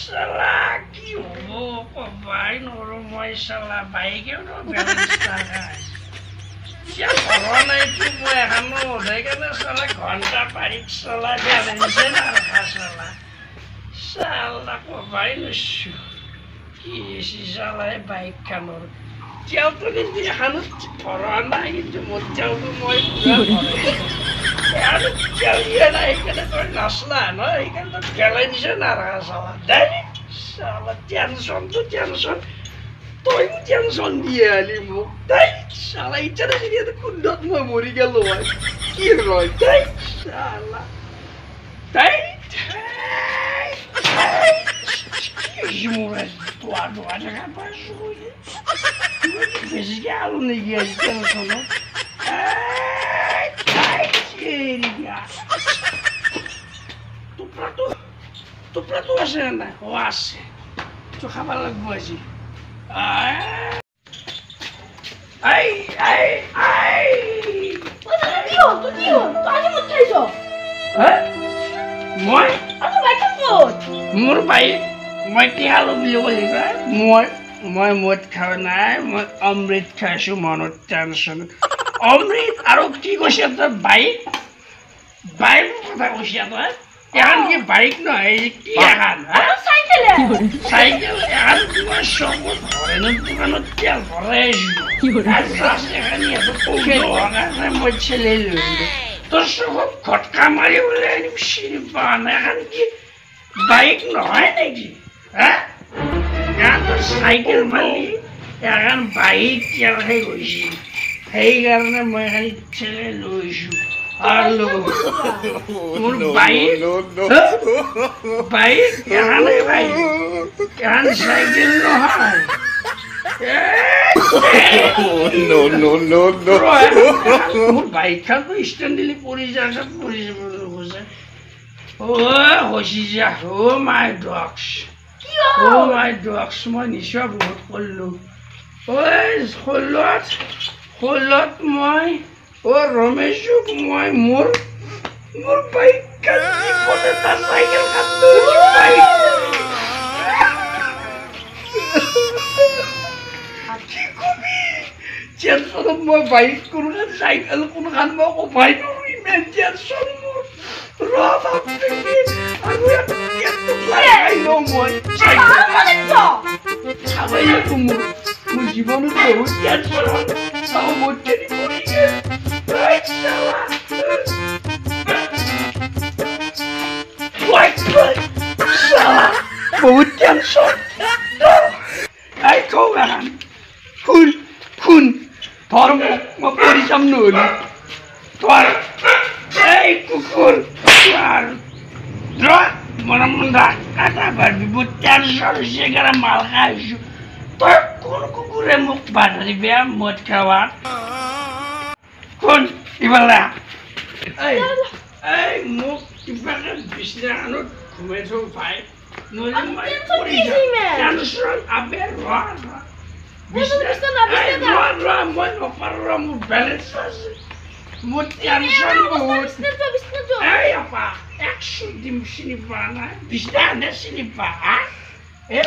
শালা কি হবো ভাই নরম হয় শালা বাইকেও তো ব্যালেন্স লাগায় क्या भगवान है कि मैं हनो देखे ना साला घंटा बाइक साला बैलेंस ना रखा साला साला को भाई नशु कि इसी साला है बाइक का नोर क्या तो किसी हनो भगवान है कि जो मुझे तो मैं पूरा यार क्या ये ना एक ना तो नस्ला ना एक ना तो बैलेंस ना रखा साला दैनी साला tension Tôi cũng chẳng son dia ni mu. Đấy, salah itu dah dia tu kundot mau mori galo ai. Kiroi, đấy, salah. Đấy. Jumlah tua ada apa sih? Besi galo ni dia jangan sono. Đấy, ini dia. Tu prato asana, oase. Tu khabar lagu aja. Ai. তুই আজ মত খাইছ হ্যাঁ মই আজ bike কত মোর ভাই মই কি হালো বিলো বলিবা মই মদ খাও নাই মই অমৃত খাইছো মনত টেনশন অমৃত আৰু কি কৈছে তোৰ বাইক কথা কৈছে তই এখন কি বাইক নহয় কি এখন সাইকেল এখন তোমার সম্পদ ধরে না দোকানত তেল ভরে আমার ছেলে তোর সব খটকা মারি বলে সিঁড়ি পান এখন কি বাইক নহয় নাকি হ্যাঁ এখন তোর সাইকেল মারলি এখন বাইক তেল খাই গৈছি সেইকাৰণে মই খালি ছেলে লৈছো Halo, মোৰ বাইক এখানে বাইক এখানে সাইকেল নহয় মোৰ বাইকখন ষ্টেণ্ড দিলে পৰি যায় হচি যা মাই ডগছ মই নিচা বহুত কৰিলো ষোল্লত মই ৰমেশক মই মোৰ বাইক তাৰ চাইকেল কি কবি টেনশ্যনত মই বাইক কোনো চাইকেল কোনোখান মই কমাই নোৱাৰো ইমান টেনশ্যন মোৰ মোৰ জীৱনত বহুত টেনশ্যন বহুত বহুত টেনশ্যন এই থৌ এখন শুন ধৰ মই পৰি যাম নহ'লে ধৰ এই কুকুৰ মনে কাটা পাৰবি বহুত টেনশ্যন হৈছে কাৰণে মাল খাই আহিছোঁ তই কোন কুকুৰে মোক বাধা দিবি মদ খাৱাত কোন ইফালে এই মোক কিবাকে বিছনাখনত ঘুমাই থৈ ভাই নহ'লে মই পৰি যাম টেনশ্যন আবে মই নপাৰোঁ মোৰ বেলেঞ্চ আছে মোৰ টেনশ্যন বহুত এই আপা 100 দিম চিনি পোৱা নাই বিছনা চিনি পা এই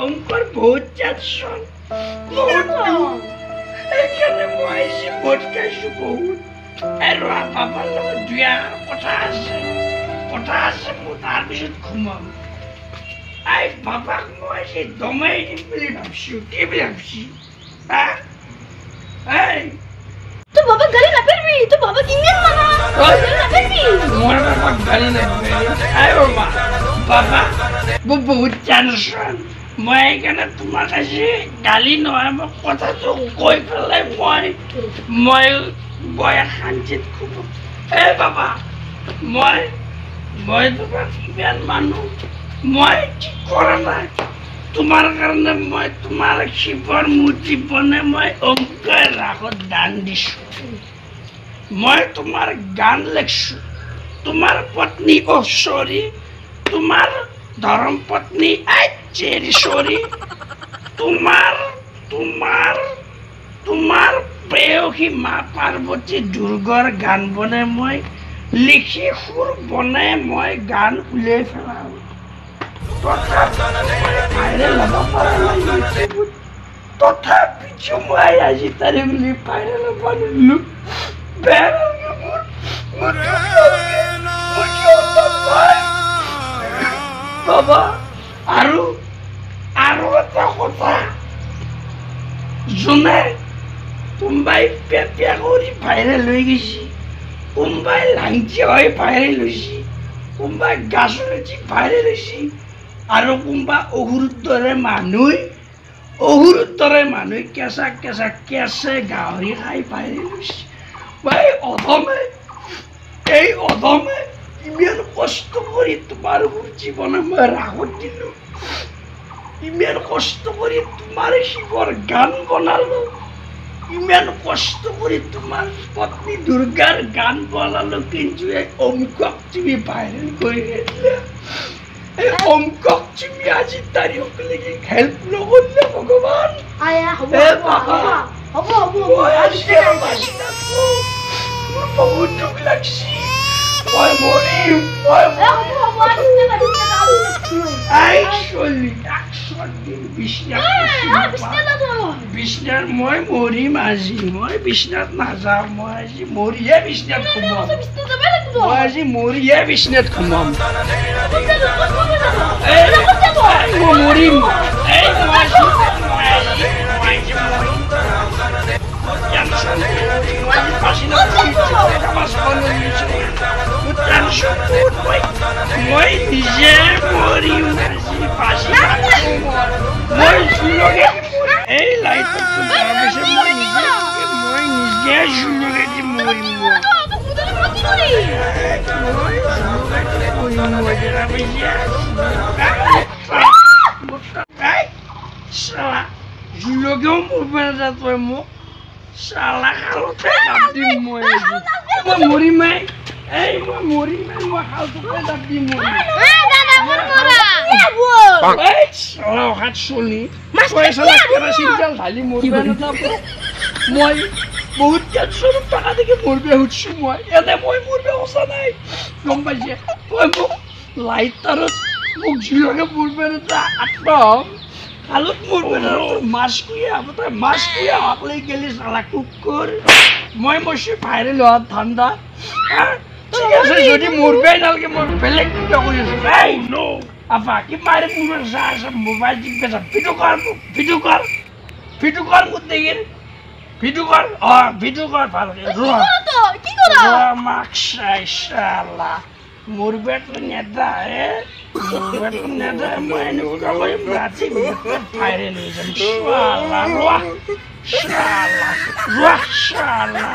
অংকৰ বহুত টেনশ্যন এইকাৰণে মই আহিছোঁ মদ খাইছোঁ বহুত আৰু পাপাৰ লগত দুয়া কথা আছে মোৰ তাৰপিছত ঘুমাম এই পাপাক মই আজি দমাই দিম বুলি ভাবিছোঁ কি বুলি ভাবিছোঁ এই তো বাবা গালি না পেলবি তো বাবা কিনেন মানা গালি না পেলবি মোর বাবা গালি না পেলবি আই বাবা বহুত টেনশ্যন মই এইকাৰণে তোমাৰ কাছে গালি নহয় মই কথাটো কৈ পেলাই মই শান্তিত খুব এই বাবা মই তোমাক ইমান মানুহ মই ঠিক কৰা নাই তোমাৰ কাৰণে মই তোমাৰ শিৱৰ মূৰ্তি বনাই মই অংকৰ ৰাসত দান দিছোঁ মই তোমাৰ গান লিখিছোঁ তোমাৰ পত্নী চৰি তোমাৰ ধৰ্ম পত্নী চেৰি চৰি তোমাৰ প্ৰেয়সী মা পাৰ্বতী দুৰ্গাৰ গান বনাই মই লিখি সুৰ বনাই মই গান উলিয়াই পেলাওঁ ভাইৰেল হ'ব পৰা নাই ইউটিউবত তথাপিতো মই আজি তাৰে বুলি ভাইৰেল হ'ব নোৱাৰিলোঁ বেয়া লাগে মোৰ বাবা আৰু এটা কথা যোনে কোনোবাই পেপীয়া কৰি ভাইৰেল হৈ গৈছে কোনোবাই লাংচি হৈ ভাইৰেল হৈছে কোনোবাই গাছলতি ভাইৰেল হৈছে আৰু কোনোবা অসুৰৰ দৰে মানুহ কেঁচা কেঁচে গাহৰি খাই ভাইৰেল হৈছে এই অধমে ইমান কষ্ট কৰি তোমাৰ জীৱনে মই ৰাগত দিলোঁ ইমান কষ্ট কৰি তোমাৰ শিৱৰ গান বনালো ইমান কষ্ট কৰি তোমাৰ পত্নী দুৰ্গাৰ গান বনালো কিন্তু এই অমুকক তুমি ভাইৰেল কৰি নিদিলা এই অমুকক তুমি আজি তাৰিখলৈকে হেল্প নকৰিলে ভগৱান মোৰ বহুত দুখ লাগছি মই মৰিম বিছনাত মই মৰিম আজি মই বিছনাত নাযাওঁ মই আজি মৰিয়ে বিছনাত সোমাম মই আজি মৰিয়ে বিছনাত সোমাম মই মৰিম মই নিজে মৰিম মই এই লাইটত মই নিজে জুলুকেদি মৰিম জুলকেও মৰিব নাযাওঁ তই মোক চালা খালতে দাব দিম মই মৰিমাই মই খালটোতে দাব দিম মই বহুত কেঞ্চাৰত টকা দেখি মৰিব সুধিছো মই এনে মই মৰিব সঁচা নাই গম পাইছে তই মোক লাইটাৰত মোক জুলকে মৰিব এটা আত্ম খালত মৰিব মাছ কুইয়া হাকলৈ গেলি চালা কুকুৰ মই মৰিছো ভাইৰেল হোৱা ঠাণ্ডা ঠিক আছে যদি মৰিবই নালাগে মই বেলেগ কিবা কৰি আছো আপা কি মাৰে মোৰ মোবাইল টিপি আছে ভিডিঅ' কৰ মোক দেখি ভিডিঅ' কৰ ভালকে মাক চাই চালা মৰিবটো নেদায় মই এনেকুৱা কৰিম ৰাতি ভাইৰেল হৈ যাম চালা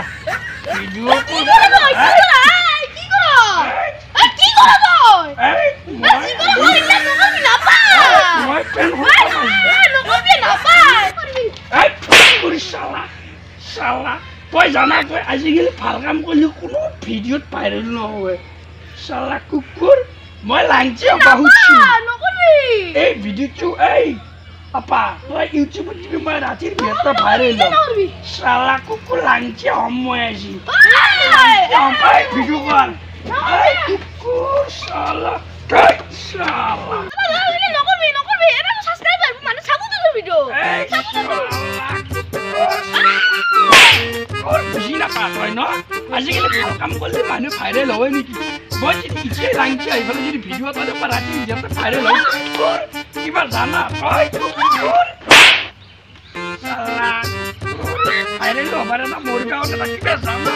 ভিডিঅ' তই জানা তই আজিকালি ভাল কাম কৰিলে কোনো ভিডিঅ'ত ভাইৰেল নহয় চালা কুকুৰ মই লাংচি অপা সুধিছো এই ভিডিঅ'টো আপা তই ইউটিউবত দিবি মই ৰাতিৰ ভিতৰত ভাইৰেল হ'ম চালা কুকুৰ লাংচি হ'ম মই আজি ভিডিঅ' কৰ কুকুৰ চালা বুজি নাপা তই ন আজিকালি ভাল কাম কৰিলে মানুহ ভাইৰেল হয় নেকি মই যদি ইতিয়াই লাংচি আহি পেলাই যদি ভিডিঅ' এটা ৰাতি নিজে ভাইৰেল হয় কিবা জানা ভাইৰেল হ'ব না মোৰ গাঁৱত কিবা জানা